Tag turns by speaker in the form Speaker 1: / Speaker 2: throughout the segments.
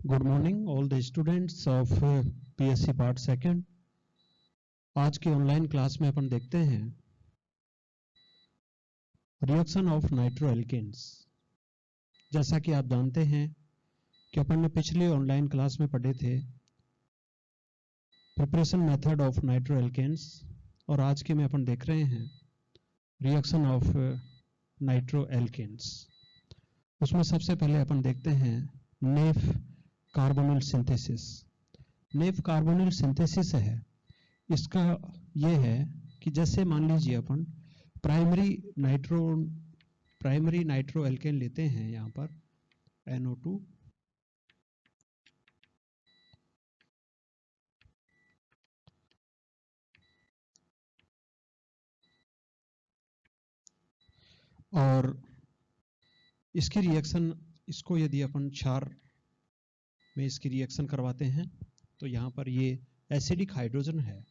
Speaker 1: Good morning all the students of PSC part second. आज की online class में अपन देखते हैं रिएक्शन ऑफ नाइट्रो एल्केन्स। जैसा कि आप जानते हैं कि अपन ने पिछले ऑनलाइन क्लास में पढ़े थे preparation method of nitro alkanes, और आज के में अपन देख रहे हैं रिएक्शन ऑफ नाइट्रो एल्केन्स। उसमें सबसे पहले अपन देखते हैं नेफ कार्बोनिल सिंथेसिस। नेफ कार्बोनिल सिंथेसिस है, इसका ये है कि जैसे मान लीजिए अपन प्राइमरी नाइट्रो एल्केन लेते हैं, यहाँ पर NO2 और इसकी रिएक्शन, इसको यदि अपन क्षार में इसकी रिएक्शन करवाते हैं तो यहाँ पर ये एसिडिक हाइड्रोजन है,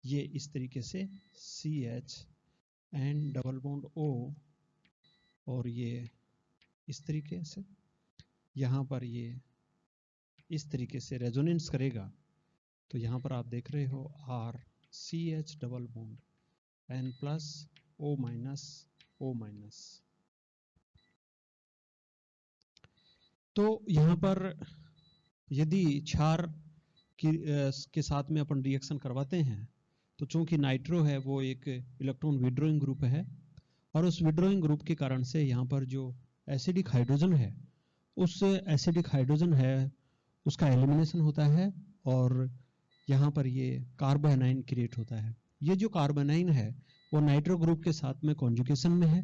Speaker 1: ये इस तरीके से CH and double bond O, और ये इस तरीके से यहाँ पर ये इस तरीके से रेजोनेंस करेगा। तो यहाँ पर आप देख रहे हो RCH double bond N plus O minus O minus. तो यहाँ पर यदि क्षार के साथ में अपन रिएक्शन करवाते हैं तो चूंकि नाइट्रो है वो एक इलेक्ट्रॉन विड्रॉइंग ग्रुप है, और उस विड्रॉइंग ग्रुप के कारण से यहाँ पर जो एसिडिक हाइड्रोजन है, उस एसिडिक हाइड्रोजन है उसका एलिमिनेशन होता है, और यहाँ पर ये कार्बोएनाइन क्रिएट होता है। ये जो कार्बोएनाइन है वो नाइट्रो ग्रुप के साथ में कॉन्जुगेशन में है,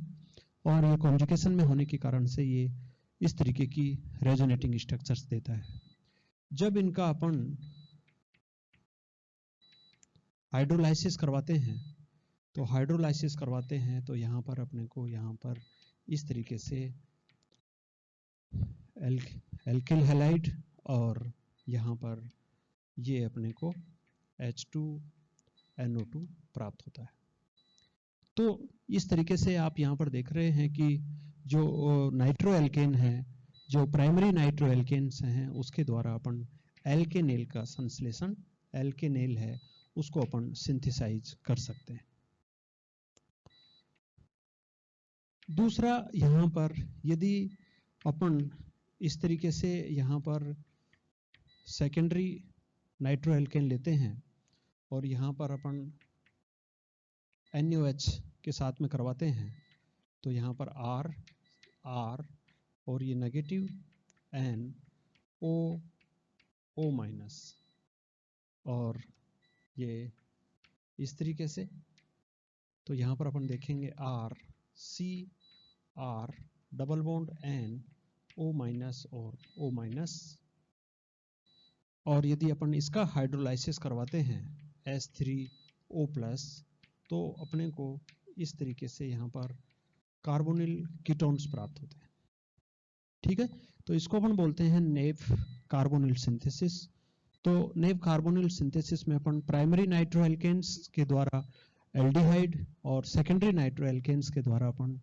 Speaker 1: और ये कॉन्जुगेशन में होने के कारण से ये इस तरीके की रेजोनेटिंग स्ट्रक्चर्स देता है। जब इनका अपन हाइड्रोलाइसिस करवाते हैं तो यहाँ पर अपने को यहाँ पर इस तरीके से एल्किल हैलाइड, और यहाँ पर ये अपने को H2NO2 प्राप्त होता है। तो इस तरीके से आप यहाँ पर देख रहे हैं कि जो नाइट्रो एल्केन है, जो प्राइमरी नाइट्रो एल्केन्स हैं, उसके द्वारा अपन एल्केनेल का संश्लेषण, एल्केनेल है उसको अपन सिंथेसाइज कर सकते हैं। दूसरा, यहाँ पर यदि अपन इस तरीके से यहाँ पर सेकेंडरी नाइट्रो एल्केन लेते हैं और यहाँ पर अपन NaOH के साथ में करवाते हैं तो यहाँ पर R और ये नेगेटिव N O माइनस, और ये इस तरीके से। तो यहाँ पर अपन देखेंगे R double bond N O minus और O माइनस, और यदि अपन इसका हाइड्रोलाइसिस करवाते हैं H3O प्लस, तो अपने को इस तरीके से यहाँ पर कार्बोनिल कीटोन्स प्राप्त होते हैं। ठीक है, तो इसको अपन बोलते हैं नेफ कार्बोनिल सिंथेसिस। तो नेफ कार्बोनिल सिंथेसिस में अपन प्राइमरी नाइट्रो एल्केन्स के द्वारा एल्डिहाइड और सेकेंडरी नाइट्रो एल्केन्स के द्वारा अपन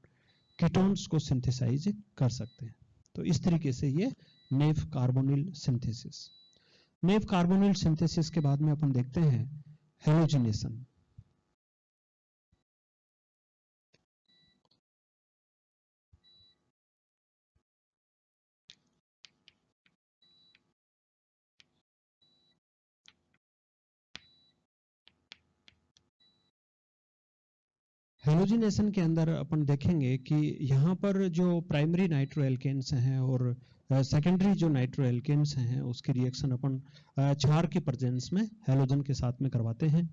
Speaker 1: कीटोन्स को सिंथेसाइज कर सकते हैं। तो इस तरीके से ये नेफ कार्बोनिल सिंथेसिस। नेफ कार्बोनिल सिंथेसिस के बाद में अपन देखते हैं हेलोजिनेशन। हेलोजिनेशन के अंदर अपन देखेंगे कि यहाँ पर जो प्राइमरी नाइट्रो एल्केन्स हैं और सेकेंडरी जो नाइट्रो एल्केन्स हैं उसकी रिएक्शन अपन क्षार की प्रेजेंस में हेलोजन के साथ में करवाते हैं।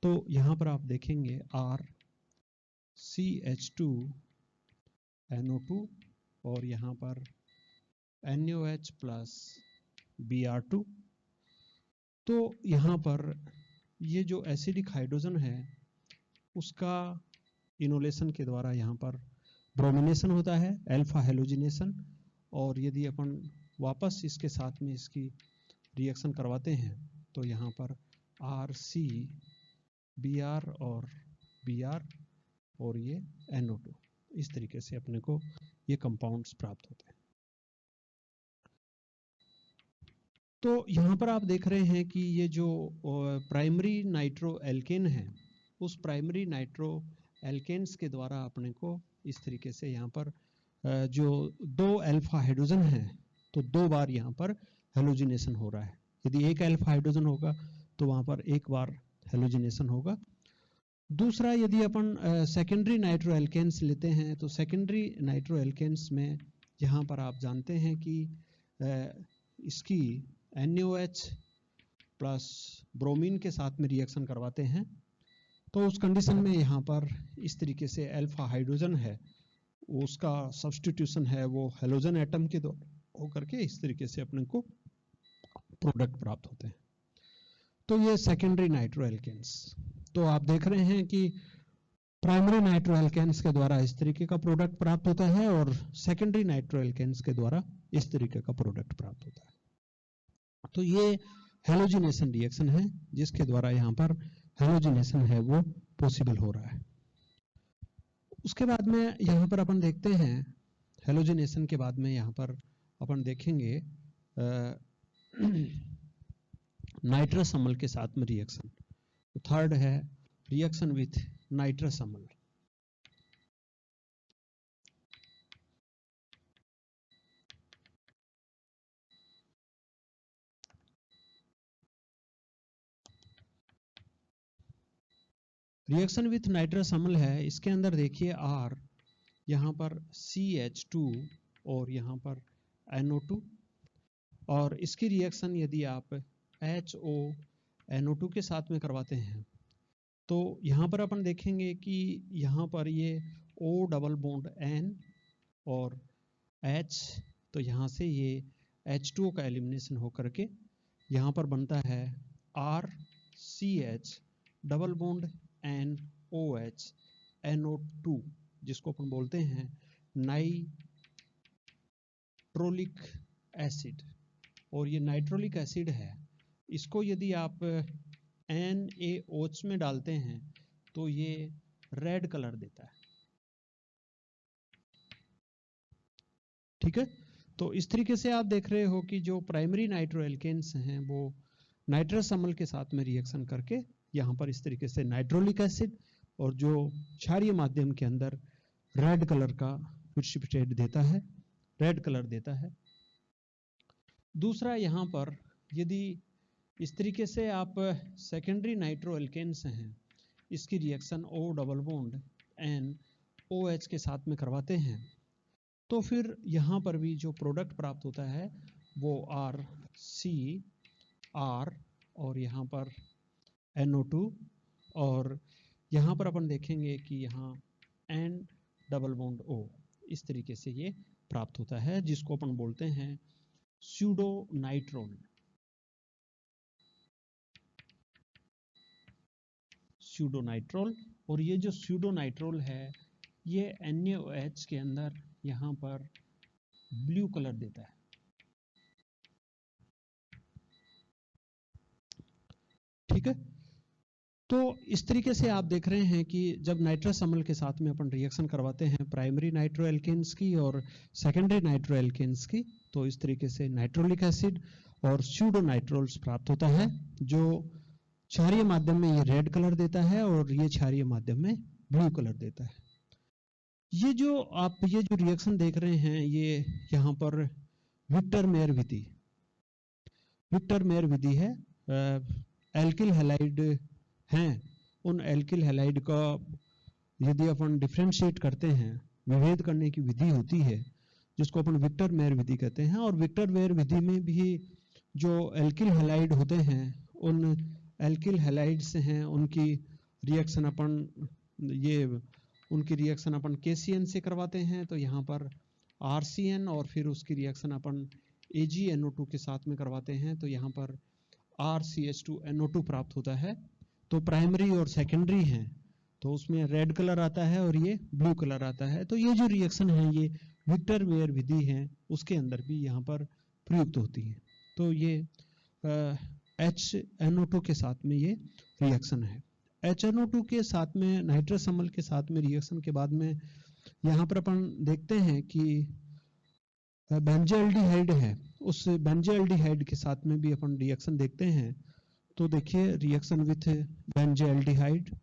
Speaker 1: तो यहाँ पर आप देखेंगे RCH2NO2 और यहाँ पर NaOH प्लस Br2। तो यहाँ पर ये जो एसिडिक हाइड्रोजन है उसका इनोलेशन के द्वारा यहाँ पर ब्रोमिनेशन होता है, अल्फा हेलोजिनेशन, और यदि अपन वापस इसके साथ में इसकी रिएक्शन करवाते हैं तो यहाँ पर RC Br और Br और ये NO2, इस तरीके से अपने को ये कंपाउंड्स प्राप्त होते हैं। तो यहाँ पर आप देख रहे हैं कि ये जो प्राइमरी नाइट्रो एल्केन है, उस प्राइमरी नाइट्रो एल्केन्स के द्वारा अपने को इस तरीके से यहाँ पर जो 2 अल्फा हाइड्रोजन है, तो 2 बार यहाँ पर हेलोजिनेशन हो रहा है। यदि एक अल्फा हाइड्रोजन होगा तो वहाँ पर एक बार हेलोजिनेशन होगा। दूसरा, यदि अपन सेकेंडरी नाइट्रो एल्केन्स लेते हैं, तो सेकेंडरी नाइट्रो एल्केन्स में यहाँ पर आप जानते हैं कि इसकी NaOH प्लस ब्रोमीन के साथ में रिएक्शन करवाते हैं, तो उस कंडीशन में यहाँ पर इस तरीके से अल्फा हाइड्रोजन है, उसका सब्स्टिट्यूशन है वो हेलोजन एटम के द्वारा होकर के इस तरीके से अपने को प्रोडक्ट प्राप्त होते हैं। तो ये सेकेंडरी नाइट्रो एल्केन्स। तो आप देख रहे हैं कि प्राइमरी नाइट्रो एल्केन्स के द्वारा इस तरीके का प्रोडक्ट प्राप्त होता है और सेकेंडरी नाइट्रो एल्केन्स के द्वारा इस तरीके का प्रोडक्ट प्राप्त होता है। तो ये हेलोजिनेशन रिएक्शन है जिसके द्वारा यहाँ पर हेलोजिनेशन है वो पॉसिबल हो रहा है। उसके बाद में यहाँ पर अपन देखते हैं हेलोजिनेशन के बाद में यहाँ पर अपन देखेंगे नाइट्रस अम्ल के साथ में रिएक्शन। तो थर्ड है रिएक्शन विथ नाइट्रस अम्ल। रिएक्शन विथ नाइट्रस अम्ल है, इसके अंदर देखिए R, यहाँ पर CH2 और यहाँ पर NO2, और इसकी रिएक्शन यदि आप HONO2 के साथ में करवाते हैं तो यहाँ पर अपन देखेंगे कि यहाँ पर ये O डबल बॉन्ड N और H, तो यहाँ से ये H2O का एलिमिनेशन होकर के यहाँ पर बनता है RCH double bond NOH NO2, जिसको अपन बोलते हैं नाइट्रोलिक एसिड। और ये नाइट्रोलिक एसिड है, इसको यदि आप NaOH में डालते हैं तो ये रेड कलर देता है। ठीक है, तो इस तरीके से आप देख रहे हो कि जो प्राइमरी नाइट्रो एल्केन्स हैं वो नाइट्रस अम्ल के साथ में रिएक्शन करके यहाँ पर इस तरीके से नाइट्रोलिक एसिड और जो क्षारीय माध्यम के अंदर रेड कलर का प्रिसिपिटेट देता है, रेड कलर देता है। दूसरा, यहाँ पर यदि इस तरीके से आप सेकेंडरी नाइट्रो एल्केन्स हैं, इसकी reaction O double bond NOH के साथ में करवाते हैं, तो फिर यहाँ पर भी जो प्रोडक्ट प्राप्त होता है वो RCR और यहाँ पर NO2, और यहाँ पर अपन देखेंगे कि यहाँ N डबल बॉन्ड O, इस तरीके से ये प्राप्त होता है, जिसको अपन बोलते हैं स्यूडो नाइट्रोल। स्यूडो नाइट्रोल, और ये जो स्यूडो नाइट्रोल है ये NaOH के अंदर यहाँ पर ब्लू कलर देता है। ठीक है, तो इस तरीके से आप देख रहे हैं कि जब नाइट्रस अम्ल के साथ में अपन रिएक्शन करवाते हैं प्राइमरी नाइट्रो एल्केन्स की और सेकेंडरी नाइट्रो एल्केन्स की, तो इस तरीके से नाइट्रोलिक एसिड और स्यूडो नाइट्रोल्स प्राप्त होता है, जो क्षारीय माध्यम में ये रेड कलर देता है और ये क्षारीय माध्यम में ब्लू कलर देता है। ये जो आप ये जो रिएक्शन देख रहे हैं ये यहाँ पर विक्टर मेयर विधि, विक्टर मेयर विधि है। एल्किल हैलाइड हैं, उन एल्किल हैलाइड का यदि अपन डिफरेंशिएट करते हैं, विभेद करने की विधि होती है जिसको अपन विक्टर मेयर विधि कहते हैं। और विक्टर मेयर विधि में भी जो एल्किल हैलाइड होते हैं, उन एल्किल हैलाइड्स हैं उनकी रिएक्शन अपन KCN से करवाते हैं। तो यहाँ पर RCN और फिर उसकी रिएक्शन अपन AgNO2 के साथ में करवाते हैं, तो यहाँ पर RCH2NO2 प्राप्त होता है। तो प्राइमरी और सेकेंडरी हैं, तो उसमें रेड कलर आता है और ये ब्लू कलर आता है। तो ये जो रिएक्शन है ये विक्टर मेयर विधि है, उसके अंदर भी यहाँ पर प्रयुक्त होती है। तो ये HNO2 के साथ में ये रिएक्शन है। HNO2 के साथ में नाइट्रस अम्ल के साथ में रिएक्शन के बाद में यहाँ पर अपन देखते हैं कि बेंजोएल्डिहाइड है, उस बेंजोएल्डिहाइड के साथ में भी अपन रिएक्शन देखते हैं। तो देखिए रिएक्शन विथ बेंजोएल्डिहाइड,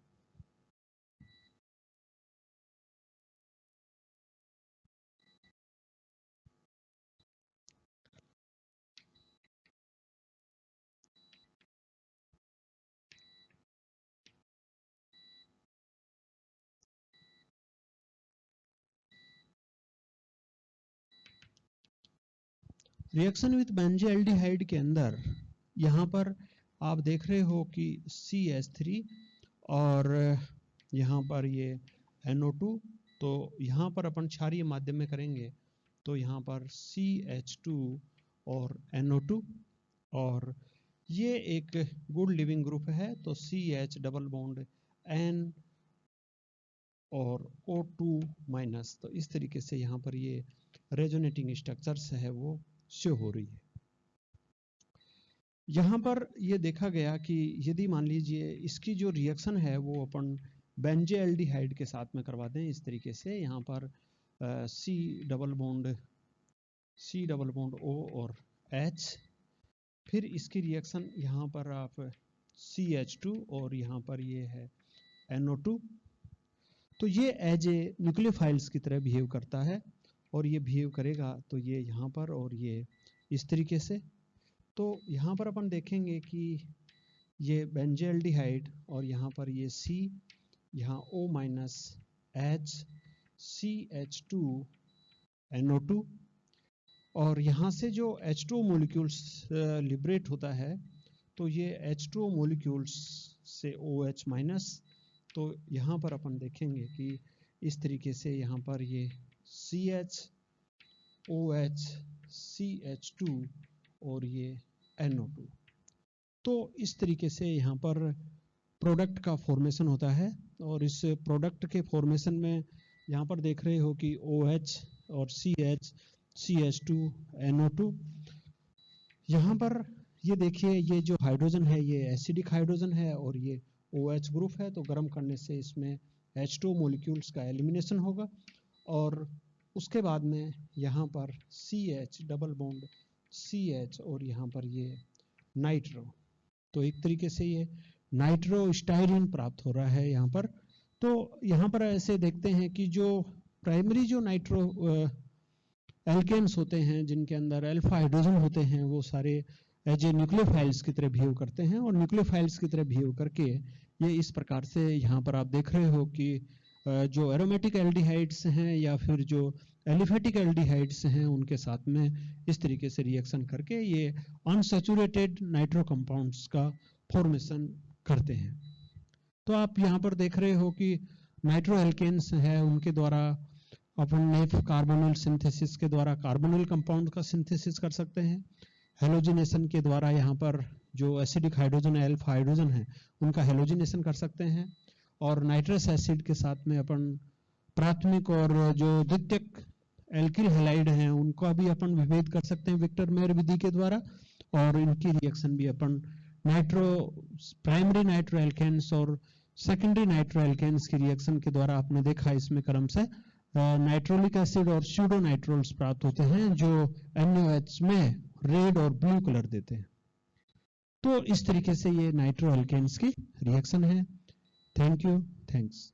Speaker 1: रिएक्शन विथ बेंजोएल्डिहाइड के अंदर यहाँ पर आप देख रहे हो कि CH3 और यहाँ पर ये NO2, तो यहाँ पर अपन क्षारीय माध्यम में करेंगे तो यहाँ पर CH2 और NO2, और ये एक गुड लिविंग ग्रुप है तो CH डबल बॉन्ड N और O2 माइनस। तो इस तरीके से यहाँ पर ये रेजोनेटिंग स्ट्रक्चर्स है वो शो हो रही है। यहाँ पर ये देखा गया कि यदि मान लीजिए इसकी जो रिएक्शन है वो अपन बेंजोएल्डिहाइड के साथ में करवा दें इस तरीके से, यहाँ पर C डबल बॉन्ड O और H, फिर इसकी रिएक्शन यहाँ पर आप CH2 और यहाँ पर ये है NO2, तो ये एज ए न्यूक्लियोफाइल्स की तरह बिहेव करता है और ये बिहेव करेगा तो ये यहाँ पर और ये इस तरीके से। तो यहाँ पर अपन देखेंगे कि ये बेंजोएल्डिहाइड और यहाँ पर ये C, यहाँ O minus H CH2 NO2, और यहाँ से जो H2O मोलिक्यूल्स लिबरेट होता है तो ये H2O मोलिक्यूल्स से OH माइनस, तो यहाँ पर अपन देखेंगे कि इस तरीके से यहाँ पर ये CH OH CH2 और ये NO2, तो इस तरीके से यहाँ पर प्रोडक्ट का फॉर्मेशन होता है। और इस प्रोडक्ट के फॉर्मेशन में यहाँ पर देख रहे हो कि OH और CH CH2 NO2, यहाँ पर ये देखिए ये जो हाइड्रोजन है ये एसिडिक हाइड्रोजन है और ये OH ग्रुप है, तो गर्म करने से इसमें H2 मॉलिक्यूल्स का एलिमिनेशन होगा और उसके बाद में यहाँ पर CH डबल बॉन्ड CH और यहाँ पर ये नाइट्रो, तो एक तरीके से ये नाइट्रो स्टाइरिन प्राप्त हो रहा है यहाँ पर। तो यहाँ पर ऐसे देखते हैं कि जो प्राइमरी जो नाइट्रो एल्केन्स होते हैं जिनके अंदर अल्फा हाइड्रोजन होते हैं वो सारे एज ए न्यूक्लियोफाइल्स की तरह बिहेव करते हैं, और न्यूक्लियोफाइल्स की तरह बिहेव करके ये इस प्रकार से यहाँ पर आप देख रहे हो कि जो एरोमेटिक एल्डिहाइड्स हैं या फिर जो एलिफेटिक एल्डिहाइड्स हैं उनके साथ में इस तरीके से रिएक्शन करके ये अनसैचुरेटेड नाइट्रो कंपाउंड्स का फॉर्मेशन करते हैं। तो आप यहाँ पर देख रहे हो कि नाइट्रो एल्केन्स है उनके द्वारा अपन नेफ कार्बोनिल सिंथेसिस के द्वारा कार्बोनिल कंपाउंड का सिंथेसिस कर सकते हैं। हेलोजिनेशन के द्वारा यहाँ पर जो एसिडिक हाइड्रोजन है अल्फा हाइड्रोजन है उनका हेलोजिनेशन कर सकते हैं, और नाइट्रस एसिड के साथ में अपन प्राथमिक और जो द्वितीयक एल्किल हैलाइड हैं उनका भी अपन विभेद कर सकते हैं विक्टर मेयर विधि के द्वारा, और इनकी रिएक्शन भी अपन प्राइमरी नाइट्रो एल्केन्स और सेकेंडरी नाइट्रो एल्केन्स की रिएक्शन के द्वारा आपने देखा इसमें क्रम से नाइट्रोलिक एसिड और स्यूडो नाइट्रोल्स प्राप्त होते हैं जो NaOH में रेड और ब्लू कलर देते हैं। तो इस तरीके से ये नाइट्रो एल्केन्स की रिएक्शन है। Thank you, thanks.